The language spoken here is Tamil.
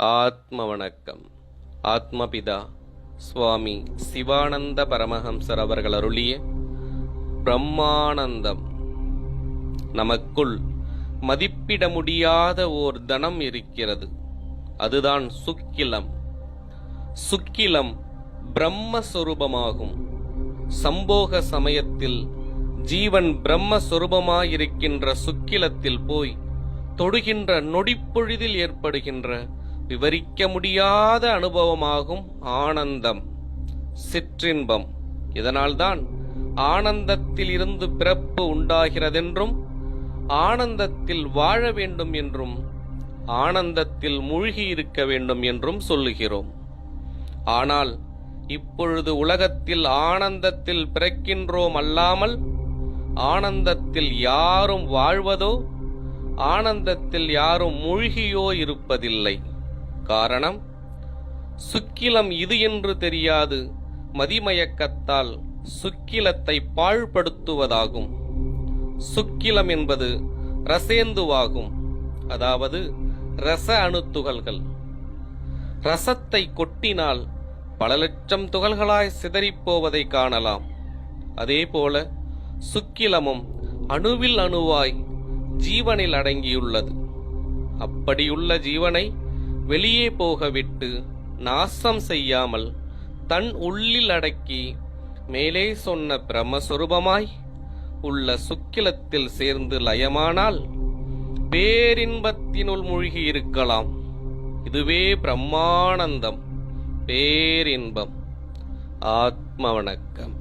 ஆத்ம வணக்கம். ஆத்மபிதா சுவாமி சிவானந்த பரமஹம்சர் அவர்கள் அருளிய பிரம்மானந்தம். நமக்குள் மதிப்பிட முடியாத ஓர் தனம் இருக்கிறது. அதுதான் சுக்கிலம். சுக்கிலம் பிரம்மஸ்வரூபமாகும். சம்போக சமயத்தில் ஜீவன் பிரம்மஸ்வரூபமாயிருக்கின்ற சுக்கிலத்தில் போய் தொடுகின்ற நொடிப்பொழுதில் ஏற்படுகின்ற விவரிக்க முடியாத அனுபவமாகும் ஆனந்தம், சிற்றின்பம். இதனால்தான் ஆனந்தத்தில் இருந்து பிறப்பு உண்டாகிறதென்றும், ஆனந்தத்தில் வாழ வேண்டும் என்றும், ஆனந்தத்தில் மூழ்கி இருக்க வேண்டும் என்றும் சொல்லுகிறோம். ஆனால் இப்பொழுது உலகத்தில் ஆனந்தத்தில் பிறக்கின்றோம் அல்லாமல் ஆனந்தத்தில் யாரும் வாழ்வதோ ஆனந்தத்தில் யாரும் மூழ்கியோ இருப்பதில்லை. காரணம், சுக்கிலம் இது என்று தெரியாது மதிமயக்கத்தால் சுக்கிலத்தை பாழ்படுத்துவதாகும். சுக்கிலம் என்பது ரசேந்துவாகும், அதாவது ரச அணுத்துகள்கள். ரசத்தை கொட்டினால் பல லட்சம் துகள்களாய் சிதறிப்போவதை காணலாம். அதேபோல சுக்கிலமும் அணுவில் அணுவாய் ஜீவனில் அடங்கியுள்ளது. அப்படியுள்ள ஜீவனை வெளியே போகவிட்டு நாசம் செய்யாமல் தன் உள்ளில் அடக்கி மேலே சொன்ன பிரம்மஸ்வரூபமாய் உள்ள சுக்கிலத்தில் சேர்ந்து லயமானால் பேரின்பத்தினுள் மூழ்கி இருக்கலாம். இதுவே பிரம்மானந்தம், பேரின்பம். ஆத்ம வணக்கம்.